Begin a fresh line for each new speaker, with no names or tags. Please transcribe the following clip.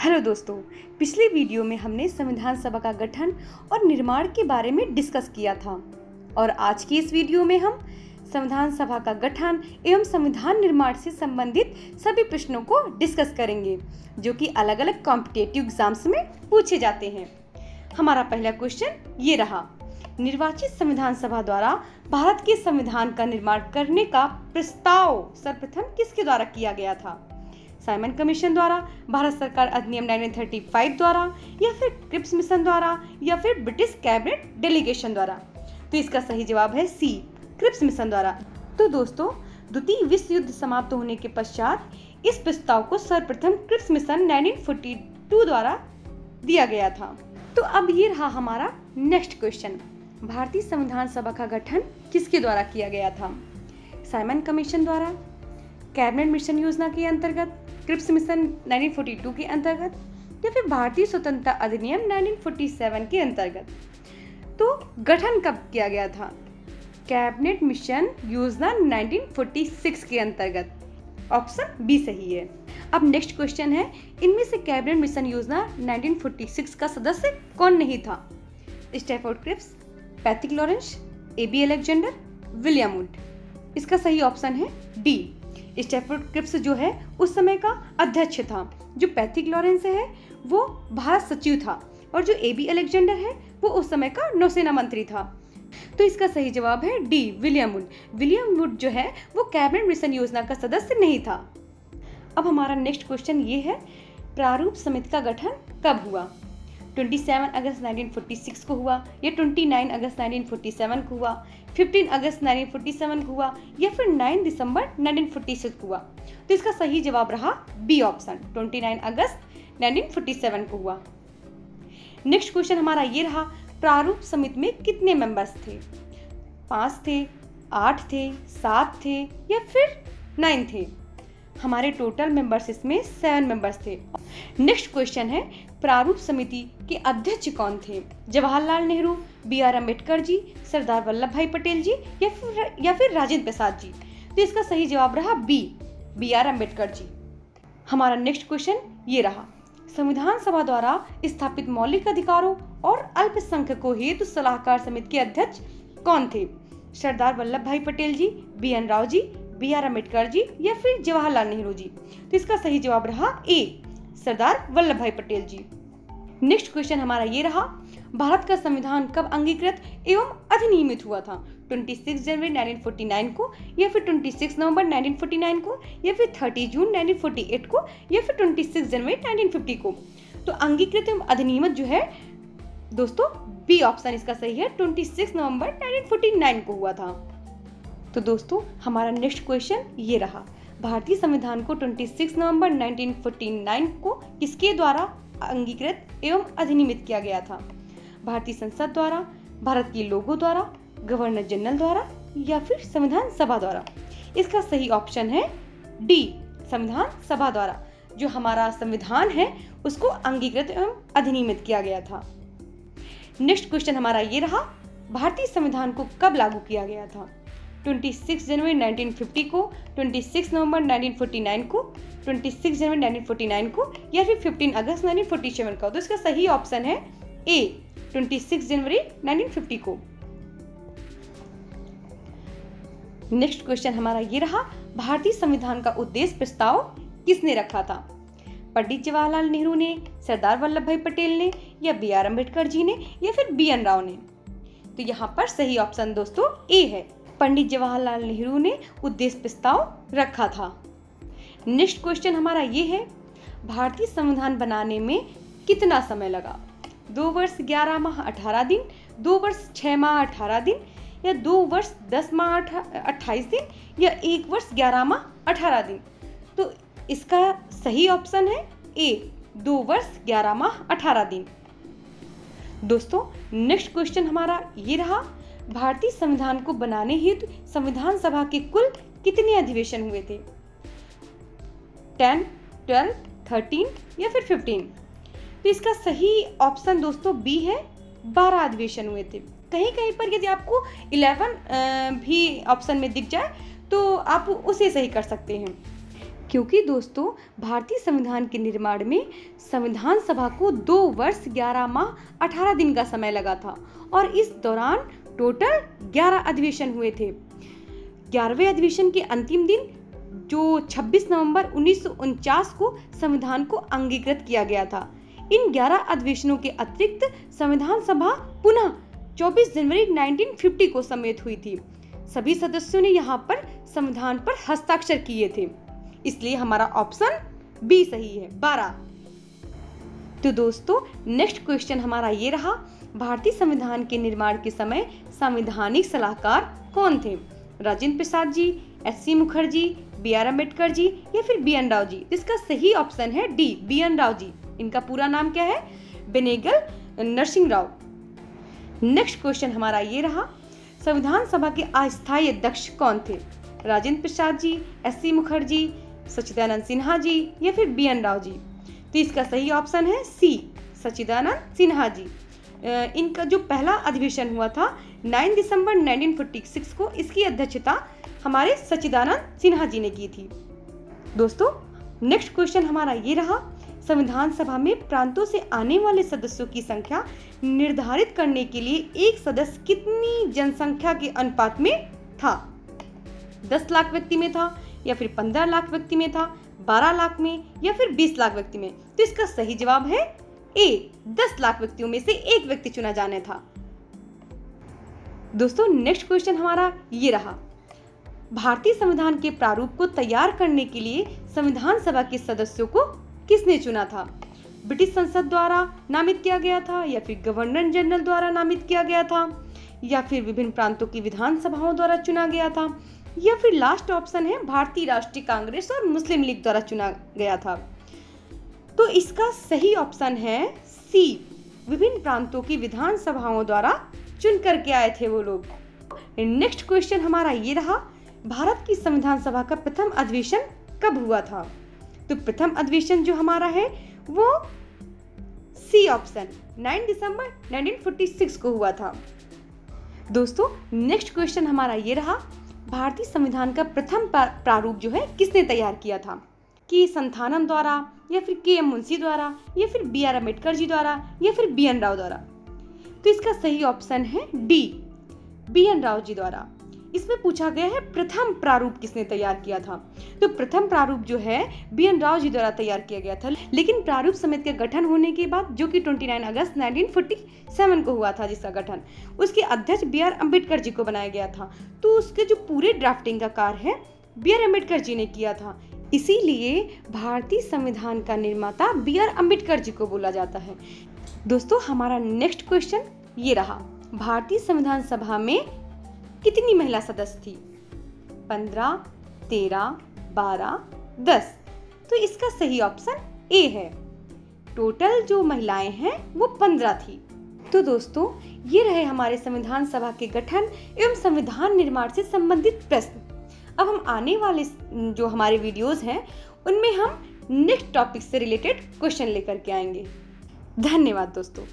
Hello दोस्तों, पिछले video में हमने संविधान सभा का गठन और निर्माण के बारे में डिस्कस किया था और आज की इस वीडियो में हम संविधान सभा का गठन एवं संविधान निर्माण से संबंधित सभी प्रश्नों को डिस्कस करेंगे जो कि अलग अलग कॉम्पिटिटिव एग्जाम्स में पूछे जाते हैं। हमारा पहला क्वेश्चन ये रहा, निर्वाचित संविधान सभा द्वारा भारत के संविधान का निर्माण करने का प्रस्ताव सर्वप्रथम किसके द्वारा किया गया था? साइमन कमीशन द्वारा, भारत सरकार अधिनियम 1935 द्वारा, या फिर क्रिप्स मिशन द्वारा, या फिर ब्रिटिश कैबिनेट डेलीगेशन द्वारा? तो इसका सही जवाब है सी, क्रिप्स मिशन द्वारा। तो दोस्तों, द्वितीय विश्व युद्ध समाप्त होने के पश्चात इस प्रस्ताव को सर्वप्रथम क्रिप्स मिशन 1942 द्वारा दिया गया था। तो अब ये रहा हमारा नेक्स्ट क्वेश्चन, भारतीय संविधान सभा का गठन किसके द्वारा किया गया था? साइमन कमीशन द्वारा, कैबिनेट मिशन योजना के अंतर्गत, क्रिप्स मिशन 1942 के अंतर्गत, या फिर भारतीय स्वतंत्रता अधिनियम 1947 के अंतर्गत? तो गठन कब किया गया था? कैबिनेट मिशन योजना 1946 के अंतर्गत। ऑप्शन बी सही है। अब नेक्स्ट क्वेश्चन है, इनमें से कैबिनेट मिशन योजना 1946 का सदस्य कौन नहीं था? Stafford Cripps, Patrick Lawrence, AB Alexander, William Wood? इसका सही ऑप्शन है डी, स्टैफोर्ड क्रिप्स जो है उस समय का अध्यक्ष था। जो पैट्रिक लॉरेंस है वो भारत सचिव था और जो एबी अलेक्जेंडर है वो उस समय का नौसेना मंत्री था। तो इसका सही जवाब है D, William would. William would जो है वो कैबिनेट मिशन योजना का सदस्य नहीं था। अब हमारा नेक्स्ट क्वेश्चन ये है, प्रारूप समिति का गठन कब हुआ? 27 अगस्त 1946 को हुआ, या 29 अगस्त 1947 को हुआ, 15 अगस्त 1947 को हुआ, या फिर 9 दिसंबर 1946 को हुआ? तो इसका सही जवाब रहा बी ऑप्शन, 29 अगस्त 1947 को हुआ। नेक्स्ट क्वेश्चन हमारा ये रहा, प्रारूप समिति में कितने मेंबर्स थे? 5 थे, 8 थे, 7 थे, या फिर 9 थे? हमारे टोटल मेंबर्स इसमें 7 मेंबर्स थे। नेक्स्ट क्वेश्चन है, प्रारूप समिति के अध्यक्ष कौन थे? जवाहरलाल नेहरू, बी आर अम्बेडकर जी, सरदार वल्लभ भाई पटेल जी, या फिर राजेंद्र प्रसाद जी? तो इसका सही जवाब रहा बी आर अम्बेडकर जी। हमारा नेक्स्ट क्वेश्चन ये रहा, संविधान सभा द्वारा स्थापित मौलिक अधिकारों और अल्पसंख्यकों हेतु सलाहकार समिति के अध्यक्ष कौन थे? Sardar Vallabh Bhai Patel ji, B N Rao ji, B R Ambedkar ji, या फिर जवाहरलाल नेहरू जी? तो इसका सही जवाब रहा ए, सरदार वल्लभ भाई पटेल जी। नेक्स्ट क्वेश्चन हमारा ये रहा, भारत का संविधान कब अंगीकृत एवं अधिनियमित हुआ था? 26 जनवरी 1949 को, या फिर 26 नवंबर 1949 को, या फिर 30 जून 1948 को, या फिर 26 जनवरी 1950 को? तो अंगीकृत एवं अधिनियमित जो है दोस्तों बी ऑप्शन इसका सही है, 26 नवंबर 1949 को हुआ था। तो दोस्तों हमारा नेक्स्ट क्वेश्चन ये रहा, भारतीय संविधान को 26 नवंबर 1949 को किसके द्वारा अंगीकृत एवं अधिनियमित किया गया था? भारतीय संसद द्वारा, भारत के लोगों द्वारा, गवर्नर जनरल द्वारा, या फिर संविधान सभा द्वारा? इसका सही ऑप्शन है डी, संविधान सभा द्वारा। जो हमारा संविधान है उसको अंगीकृत एवं अधिनियमित किया गया था। नेक्स्ट क्वेश्चन हमारा ये रहा, भारतीय संविधान को कब लागू किया गया था? 26 जनवरी 1950 को, 26 नवंबर 1949 को, 26 जनवरी 1949 को, या फिर 15 अगस्त 1947 का? तो इसका सही ऑप्शन है ए, 26 जनवरी 1950 को। नेक्स्ट क्वेश्चन हमारा ये रहा, भारतीय संविधान का उद्देश्य प्रस्ताव किसने रखा था? पंडित जवाहरलाल नेहरू ने, सरदार वल्लभ भाई पटेल ने, या बी आर अम्बेडकर जी ने, या फिर बी एन राव ने? तो यहाँ पर सही ऑप्शन दोस्तों ए है, पंडित जवाहरलाल नेहरू ने उद्देश्य प्रस्ताव रखा था। नेक्स्ट क्वेश्चन हमारा ये है, भारतीय संविधान बनाने में कितना समय लगा? 2 वर्ष 11 माह 18 दिन, 2 वर्ष 6 माह 18 दिन, या 2 वर्ष 10 माह 28 दिन, या 1 वर्ष 11 माह 18 दिन? तो इसका सही ऑप्शन है ए, 2 वर्ष 11 माह 18 दिन। दोस्तों नेक्स्ट क्वेश्चन हमारा ये रहा, भारतीय संविधान को बनाने हेतु संविधान सभा के कुल कितने अधिवेशन हुए थे? 10, 12, 13, या फिर 15? तो इसका सही ऑप्शन दोस्तों बी है, 12 अधिवेशन हुए थे। कहीं कहीं पर यदि आपको 11 भी ऑप्शन में दिख जाए तो आप उसे सही कर सकते हैं। क्योंकि दोस्तों भारतीय संविधान के निर्माण में संविधान सभा को 2 वर्ष 11 माह 18 दिन का समय लगा था और इस दौरान टोटल 11 अधिवेशन हुए थे। 11वें अधिवेशन के अंतिम दिन जो 26 नवंबर 1949 को संविधान को अंगीकृत किया गया था। इन 11 अधिवेशनों के अतिरिक्त संविधान सभा पुनः 24 जनवरी 1950 को सम्मिलित हुई थी। सभी सदस्यों ने यहाँ पर संविधान पर हस्ताक्षर किए थे, इसलिए हमारा ऑप्शन बी सही है 12। तो दोस्तों नेक्स्ट क्वेश्चन हमारा ये रहा, भारतीय संविधान के निर्माण के समय संवैधानिक सलाहकार कौन थे? राजेंद्र प्रसाद जी, एस.सी. मुखर्जी, बी.आर. अम्बेडकर जी या फिर बी.एन. राव जी? इसका सही ऑप्शन है डी, बी.एन. राव जी। इनका पूरा नाम क्या है? बेनेगल नरसिंह राव। नेक्स्ट क्वेश्चन हमारा ये रहा, संविधान सभा के अस्थायी अध्यक्ष कौन थे? राजेंद्र प्रसाद जी, एस.सी. मुखर्जी, सच्चिदानंद सिन्हा जी या फिर बी.एन. राव जी? तो इसका सही ऑप्शन है सी, सच्चिदानंद सिन्हा जी। इनका जो पहला अधिवेशन हुआ था 9 दिसंबर 1946 को, इसकी अध्यक्षता हमारे सच्चिदानंद सिन्हा जी ने की थी। दोस्तों नेक्स्ट क्वेश्चन हमारा ये रहा, संविधान सभा में प्रांतों से आने वाले सदस्यों की संख्या निर्धारित करने के लिए एक सदस्य कितनी जनसंख्या के अनुपात में था? 10 लाख व्यक्ति में था या फिर 15 लाख व्यक्ति में था, 12 लाख में या फिर 20 लाख व्यक्ति में? तो इसका सही जवाब है ए, 10 लाख व्यक्तियों में से एक व्यक्ति चुना जाने था। दोस्तों नेक्स्ट क्वेश्चन हमारा ये रहा, भारतीय संविधान के प्रारूप को तैयार करने के लिए संविधान सभा के सदस्यों को किसने चुना था? ब्रिटिश संसद द्वारा नामित किया गया था या फिर गवर्नर जनरल द्वारा नामित किया गया था या फिर विभिन्न प्रांतों की विधानसभाओं द्वारा चुना गया था या फिर लास्ट ऑप्शन है भारतीय राष्ट्रीय कांग्रेस और मुस्लिम लीग द्वारा चुना गया था? तो इसका सही ऑप्शन है सी, विभिन्न प्रांतों की विधानसभाओं द्वारा चुन करके आए थे वो लोग। नेक्स्ट क्वेश्चन हमारा ये रहा, भारत की संविधान सभा का प्रथम अधिवेशन कब हुआ था? तो प्रथम अधिवेशन जो हमारा है वो सी ऑप्शन 9 दिसंबर 1946 को हुआ था। दोस्तों नेक्स्ट क्वेश्चन हमारा ये रहा, भारतीय संविधान का प्रथम प्रारूप जो है किसने तैयार किया था? कि संथानम द्वारा या फिर के.एम. मुंशी द्वारा या फिर बी.आर. अम्बेडकर जी द्वारा या फिर बी.एन. राव द्वारा? तो इसका सही ऑप्शन है डी, बी.एन. राव जी द्वारा। इसमें पूछा गया है प्रथम प्रारूप किसने तैयार किया था? तो प्रथम प्रारूप जो है बी.एन. राव जी द्वारा तैयार किया गया था, लेकिन प्रारूप समिति का गठन होने के बाद जो कि 29 अगस्त 1947 को हुआ था जिसका गठन, उसके अध्यक्ष बी.आर. अम्बेडकर जी को बनाया गया था। तो उसके जो पूरे ड्राफ्टिंग का कार्य है बी.आर. अम्बेडकर जी ने किया था, इसीलिए भारतीय संविधान का निर्माता बी.आर. अम्बेडकर जी को बोला जाता है। दोस्तों हमारा नेक्स्ट क्वेश्चन ये रहा, भारतीय संविधान सभा में कितनी महिला सदस्य थी? 15, 13, 12, 10? तो इसका सही ऑप्शन ए है, टोटल जो महिलाएं हैं वो 15 थी। तो दोस्तों ये रहे हमारे संविधान सभा के गठन एवं संविधान निर्माण से संबंधित प्रश्न। अब हम आने वाले जो हमारे वीडियोस हैं उनमें हम नेक्स्ट टॉपिक से रिलेटेड क्वेश्चन लेकर के आएंगे। धन्यवाद दोस्तों।